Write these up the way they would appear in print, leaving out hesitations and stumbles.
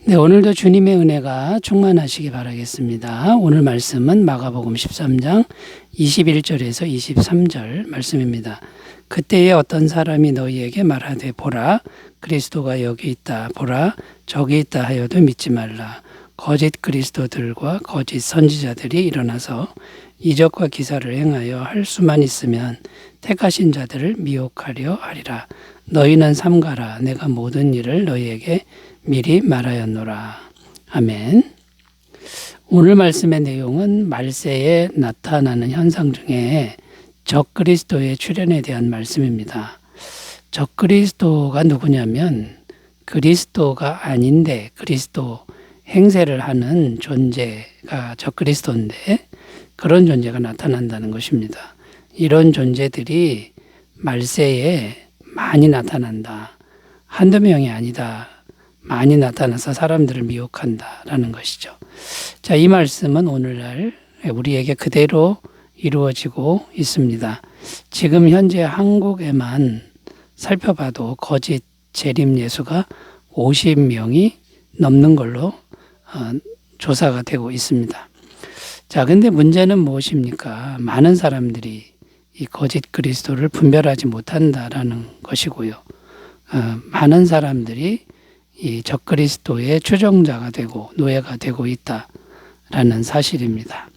네, 오늘도 주님의 은혜가 충만하시기 바라겠습니다. 오늘 말씀은 마가복음 13장 21절에서 23절 말씀입니다. 그때에 어떤 사람이 너희에게 말하되 보라 그리스도가 여기 있다 보라 저기 있다 하여도 믿지 말라. 거짓 그리스도들과 거짓 선지자들이 일어나서 이적과 기사를 행하여 할 수만 있으면 택하신 자들을 미혹하려 하리라. 너희는 삼가라. 내가 모든 일을 너희에게 미리 말하였노라. 아멘. 오늘 말씀의 내용은 말세에 나타나는 현상 중에 적그리스도의 출현에 대한 말씀입니다. 적그리스도가 누구냐면 그리스도가 아닌데 그리스도 행세를 하는 존재가 적그리스도인데 그런 존재가 나타난다는 것입니다. 이런 존재들이 말세에 많이 나타난다. 한두 명이 아니다. 많이 나타나서 사람들을 미혹한다라는 것이죠. 자, 이 말씀은 오늘날 우리에게 그대로 이루어지고 있습니다. 지금 현재 한국에만 살펴봐도 거짓 재림 예수가 50명이 넘는 걸로 조사가 되고 있습니다. 자, 근데 문제는 무엇입니까? 많은 사람들이 이 거짓 그리스도를 분별하지 못한다라는 것이고요. 많은 사람들이 이 적그리스도의 추종자가 되고 노예가 되고 있다라는 사실입니다.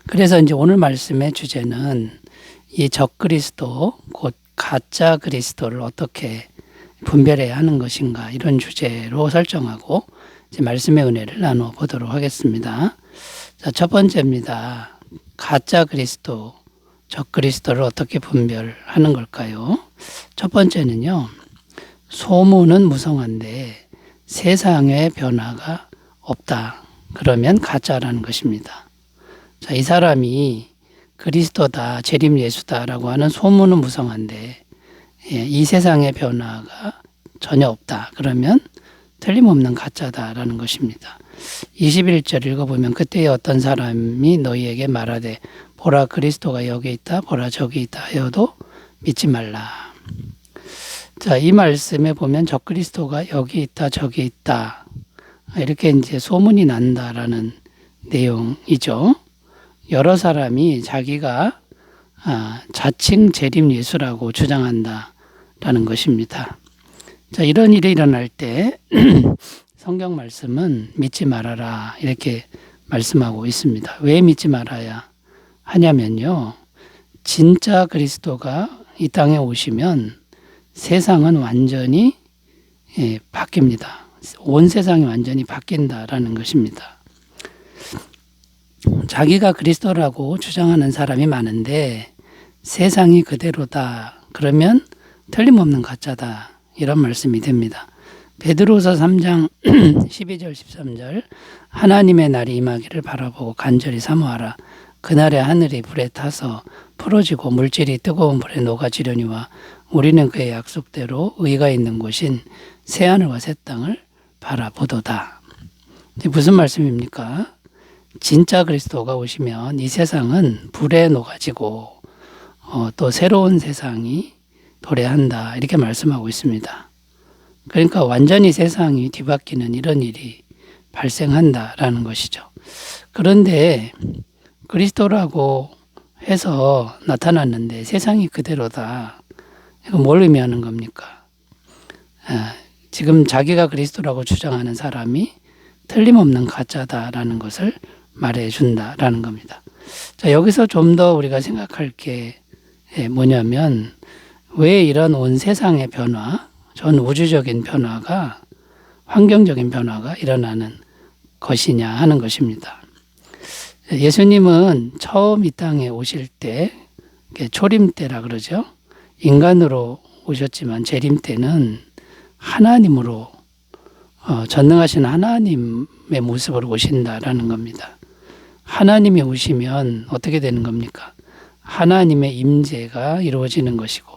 그래서 이제 오늘 말씀의 주제는 이 적그리스도 곧 가짜 그리스도를 어떻게 분별해야 하는 것인가 이런 주제로 설정하고 이제 말씀의 은혜를 나누어 보도록 하겠습니다. 자, 첫 번째입니다. 가짜 그리스도, 적그리스도를 어떻게 분별하는 걸까요? 첫 번째는요. 소문은 무성한데 세상의 변화가 없다. 그러면 가짜라는 것입니다. 자, 이 사람이 그리스도다, 재림 예수다라고 하는 소문은 무성한데 이 세상의 변화가 전혀 없다. 그러면 틀림없는 가짜다라는 것입니다. 21절 읽어보면 그때에 어떤 사람이 너희에게 말하되 보라 그리스도가 여기 있다 보라 저기 있다 하여도 믿지 말라. 자, 이 말씀에 보면 적그리스도가 여기 있다 저기 있다 이렇게 이제 소문이 난다라는 내용이죠. 여러 사람이 자기가 자칭 재림 예수라고 주장한다라는 것입니다. 자, 이런 일이 일어날 때 성경 말씀은 믿지 말아라 이렇게 말씀하고 있습니다. 왜 믿지 말아야 하냐면요. 진짜 그리스도가 이 땅에 오시면 세상은 완전히 바뀝니다. 온 세상이 완전히 바뀐다라는 것입니다. 자기가 그리스도라고 주장하는 사람이 많은데 세상이 그대로다. 그러면 틀림없는 가짜다. 이런 말씀이 됩니다. 베드로서 3장 12절 13절 하나님의 날이 임하기를 바라보고 간절히 사모하라. 그날에 하늘이 불에 타서 풀어지고 물질이 뜨거운 불에 녹아지려니와 우리는 그의 약속대로 의가 있는 곳인 새하늘과 새 땅을 바라보도다. 무슨 말씀입니까? 진짜 그리스도가 오시면 이 세상은 불에 녹아지고 또 새로운 세상이 도래한다 이렇게 말씀하고 있습니다. 그러니까 완전히 세상이 뒤바뀌는 이런 일이 발생한다라는 것이죠. 그런데 그리스도라고 해서 나타났는데 세상이 그대로다. 이거 뭘 의미하는 겁니까? 지금 자기가 그리스도라고 주장하는 사람이 틀림없는 가짜다라는 것을 말해준다라는 겁니다. 자, 여기서 좀 더 우리가 생각할 게 뭐냐면 왜 이런 온 세상의 변화, 전 우주적인 변화가 환경적인 변화가 일어나는 것이냐 하는 것입니다. 예수님은 처음 이 땅에 오실 때 초림 때라 그러죠. 인간으로 오셨지만 재림 때는 하나님으로 전능하신 하나님의 모습으로 오신다라는 겁니다. 하나님이 오시면 어떻게 되는 겁니까? 하나님의 임재가 이루어지는 것이고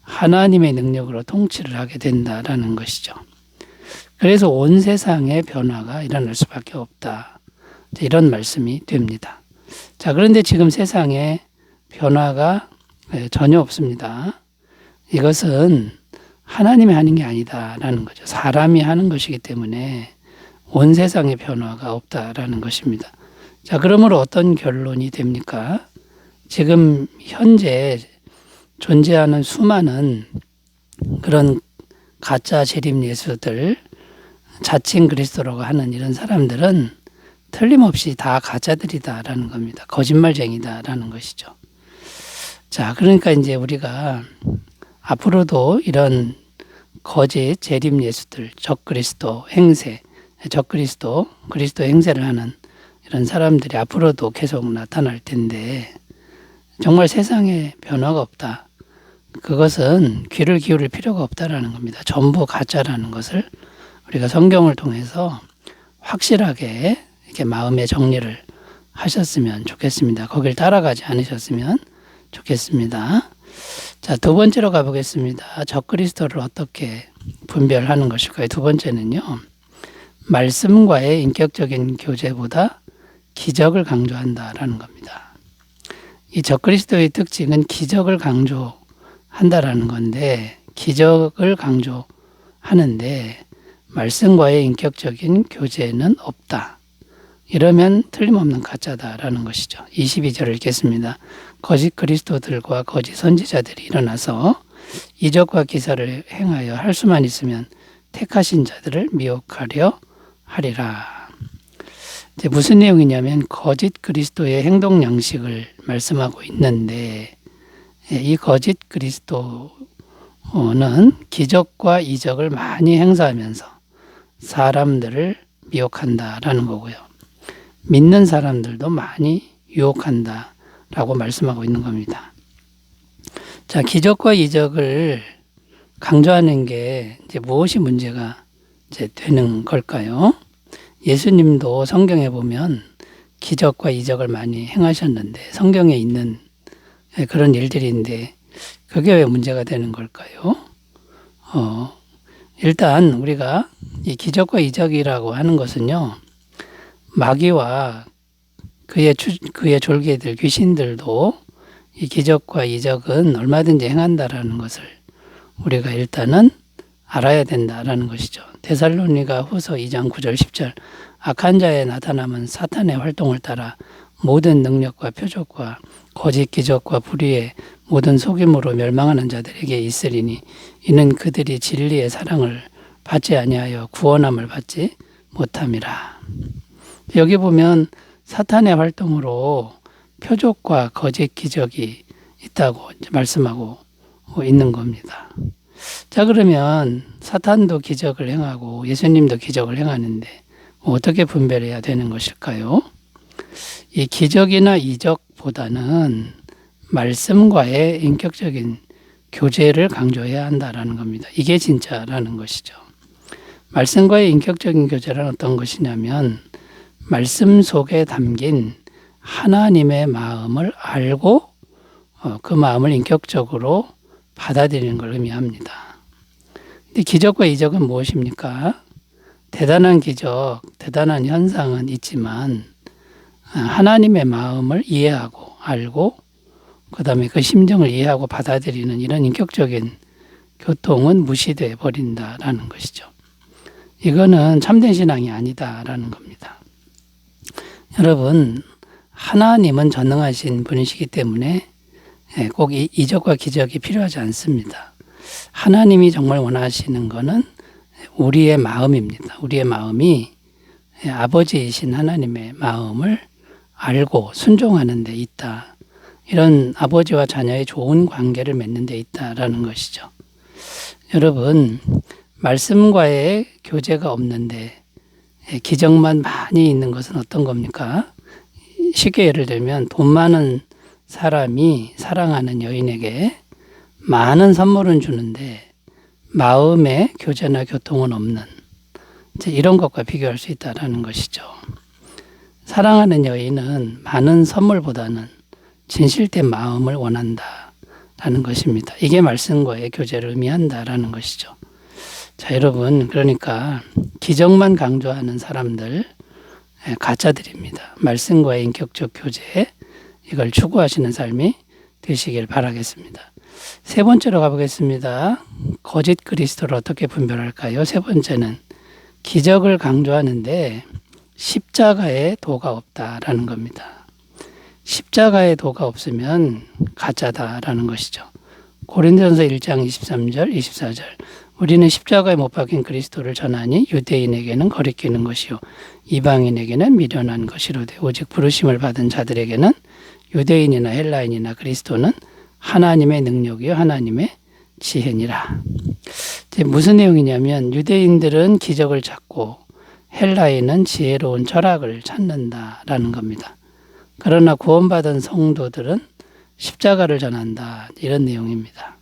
하나님의 능력으로 통치를 하게 된다라는 것이죠. 그래서 온 세상의 변화가 일어날 수밖에 없다. 이런 말씀이 됩니다. 자, 그런데 지금 세상에 변화가 전혀 없습니다. 이것은 하나님이 하는 게 아니다라는 거죠. 사람이 하는 것이기 때문에 온 세상의 변화가 없다라는 것입니다. 자, 그러므로 어떤 결론이 됩니까? 지금 현재 존재하는 수많은 그런 가짜 재림 예수들, 자칭 그리스도라고 하는 이런 사람들은 틀림없이 다 가짜들이다라는 겁니다. 거짓말쟁이다라는 것이죠. 자, 그러니까 이제 우리가 앞으로도 이런 거짓 재림 예수들, 적그리스도 행세, 적그리스도, 그리스도 행세를 하는 이런 사람들이 앞으로도 계속 나타날 텐데 정말 세상에 변화가 없다. 그것은 귀를 기울일 필요가 없다라는 겁니다. 전부 가짜라는 것을 우리가 성경을 통해서 확실하게 이렇게 마음의 정리를 하셨으면 좋겠습니다. 거길 따라가지 않으셨으면 좋겠습니다. 자, 두 번째로 가보겠습니다. 적그리스도를 어떻게 분별하는 것일까요? 두 번째는요, 말씀과의 인격적인 교제보다 기적을 강조한다라는 겁니다. 이 적그리스도의 특징은 기적을 강조한다라는 건데, 기적을 강조하는데 말씀과의 인격적인 교제는 없다. 이러면 틀림없는 가짜다라는 것이죠. 22절을 읽겠습니다. 거짓 그리스도들과 거짓 선지자들이 일어나서 이적과 기사를 행하여 할 수만 있으면 택하신 자들을 미혹하려 하리라. 이제 무슨 내용이냐면 거짓 그리스도의 행동 양식을 말씀하고 있는데 이 거짓 그리스도는 기적과 이적을 많이 행사하면서 사람들을 미혹한다라는 거고요. 믿는 사람들도 많이 유혹한다라고 말씀하고 있는 겁니다. 자, 기적과 이적을 강조하는 게 이제 무엇이 문제가 이제 되는 걸까요? 예수님도 성경에 보면 기적과 이적을 많이 행하셨는데 성경에 있는 그런 일들인데 그게 왜 문제가 되는 걸까요? 일단 우리가 이 기적과 이적이라고 하는 것은요, 마귀와 그의 졸개들, 귀신들도 이 기적과 이적은 얼마든지 행한다라는 것을 우리가 일단은 알아야 된다라는 것이죠. 데살로니가 후서 2장 9절 10절 악한 자에 나타남은 사탄의 활동을 따라 모든 능력과 표적과 거짓 기적과 불의의 모든 속임으로 멸망하는 자들에게 있으리니 이는 그들이 진리의 사랑을 받지 아니하여 구원함을 받지 못함이라. 여기 보면 사탄의 활동으로 표적과 거짓 기적이 있다고 말씀하고 있는 겁니다. 자, 그러면 사탄도 기적을 행하고 예수님도 기적을 행하는데 어떻게 분별해야 되는 것일까요? 이 기적이나 이적보다는 말씀과의 인격적인 교제를 강조해야 한다라는 겁니다. 이게 진짜라는 것이죠. 말씀과의 인격적인 교제란 어떤 것이냐면 말씀 속에 담긴 하나님의 마음을 알고 그 마음을 인격적으로 받아들이는 걸 의미합니다. 근데 기적과 이적은 무엇입니까? 대단한 기적, 대단한 현상은 있지만 하나님의 마음을 이해하고 알고 그 다음에 그 심정을 이해하고 받아들이는 이런 인격적인 교통은 무시돼 버린다라는 것이죠. 이거는 참된 신앙이 아니다라는 겁니다. 여러분, 하나님은 전능하신 분이시기 때문에 꼭 이적과 기적이 필요하지 않습니다. 하나님이 정말 원하시는 것은 우리의 마음입니다. 우리의 마음이 아버지이신 하나님의 마음을 알고 순종하는 데 있다. 이런 아버지와 자녀의 좋은 관계를 맺는 데 있다라는 것이죠. 여러분, 말씀과의 교제가 없는데 기적만 많이 있는 것은 어떤 겁니까? 쉽게 예를 들면 돈 많은 사람이 사랑하는 여인에게 많은 선물은 주는데 마음의 교제나 교통은 없는 이런 것과 비교할 수 있다는 것이죠. 사랑하는 여인은 많은 선물보다는 진실된 마음을 원한다라는 것입니다. 이게 말씀과의 교제를 의미한다라는 것이죠. 자, 여러분, 그러니까 기적만 강조하는 사람들 가짜들입니다. 말씀과의 인격적 교제, 이걸 추구하시는 삶이 되시길 바라겠습니다. 세 번째로 가보겠습니다. 거짓 그리스도를 어떻게 분별할까요? 세 번째는 기적을 강조하는데 십자가에 도가 없다라는 겁니다. 십자가에 도가 없으면 가짜다라는 것이죠. 고린도전서 1장 23절, 24절. 우리는 십자가에 못 박힌 그리스도를 전하니 유대인에게는 거리끼는 것이요 이방인에게는 미련한 것이로되 오직 부르심을 받은 자들에게는 유대인이나 헬라인이나 그리스도는 하나님의 능력이요 하나님의 지혜니라. 이제 무슨 내용이냐면 유대인들은 기적을 찾고 헬라인은 지혜로운 철학을 찾는다라는 겁니다. 그러나 구원받은 성도들은 십자가를 전한다 이런 내용입니다.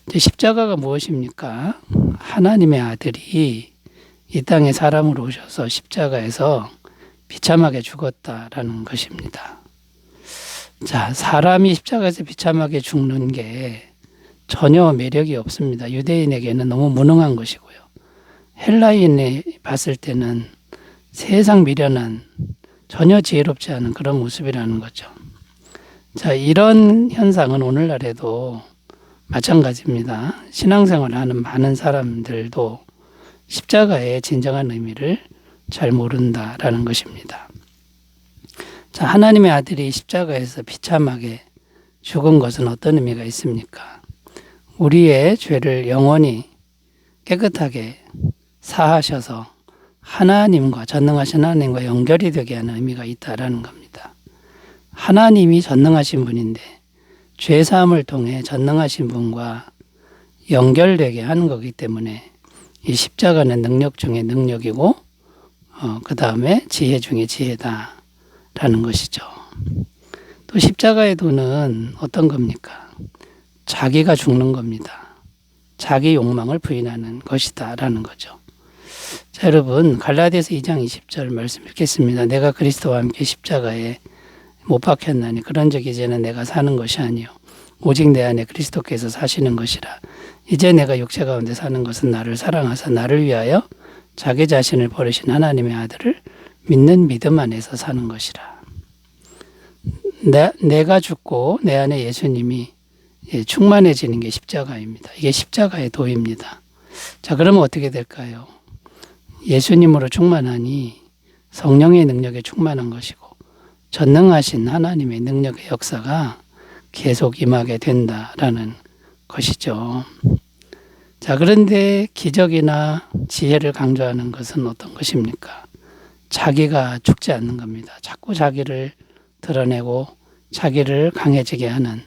이제 십자가가 무엇입니까? 하나님의 아들이 이 땅에 사람으로 오셔서 십자가에서 비참하게 죽었다라는 것입니다. 자, 사람이 십자가에서 비참하게 죽는 게 전혀 매력이 없습니다. 유대인에게는 너무 무능한 것이고요. 헬라인이 봤을 때는 세상 미련한 전혀 지혜롭지 않은 그런 모습이라는 거죠. 자, 이런 현상은 오늘날에도 마찬가지입니다. 신앙생활을 하는 많은 사람들도 십자가의 진정한 의미를 잘 모른다라는 것입니다. 자, 하나님의 아들이 십자가에서 비참하게 죽은 것은 어떤 의미가 있습니까? 우리의 죄를 영원히 깨끗하게 사하셔서 하나님과 전능하신 하나님과 연결이 되게 하는 의미가 있다라는 겁니다. 하나님이 전능하신 분인데 죄 사함을 통해 전능하신 분과 연결되게 하는 거기 때문에 이 십자가는 능력 중에 능력이고 그 다음에 지혜 중에 지혜다라는 것이죠. 또 십자가의 도는 어떤 겁니까? 자기가 죽는 겁니다. 자기 욕망을 부인하는 것이다라는 거죠. 자, 여러분 갈라디아서 2장 20절 말씀 읽겠습니다. 내가 그리스도와 함께 십자가에 못 박혔나니 그런즉 이제는 내가 사는 것이 아니요 오직 내 안에 그리스도께서 사시는 것이라. 이제 내가 육체 가운데 사는 것은 나를 사랑하사 나를 위하여 자기 자신을 버리신 하나님의 아들을 믿는 믿음 안에서 사는 것이라. 내가 죽고 내 안에 예수님이 충만해지는 게 십자가입니다. 이게 십자가의 도입니다. 자, 그러면 어떻게 될까요? 예수님으로 충만하니 성령의 능력에 충만한 것이고 전능하신 하나님의 능력의 역사가 계속 임하게 된다라는 것이죠. 자, 그런데 기적이나 지혜를 강조하는 것은 어떤 것입니까? 자기가 죽지 않는 겁니다. 자꾸 자기를 드러내고 자기를 강해지게 하는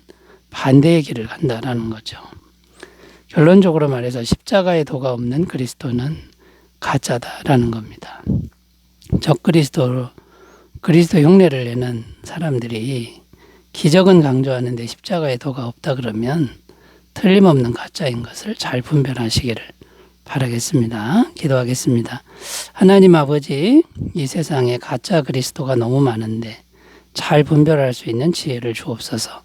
반대의 길을 간다라는 거죠. 결론적으로 말해서 십자가의 도가 없는 그리스도는 가짜다라는 겁니다. 그리스도 흉내를 내는 사람들이 기적은 강조하는데 십자가의 도가 없다 그러면 틀림없는 가짜인 것을 잘 분별하시기를 바라겠습니다. 기도하겠습니다. 하나님 아버지, 이 세상에 가짜 그리스도가 너무 많은데 잘 분별할 수 있는 지혜를 주옵소서.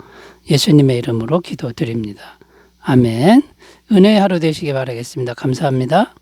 예수님의 이름으로 기도드립니다. 아멘. 은혜의 하루 되시기 바라겠습니다. 감사합니다.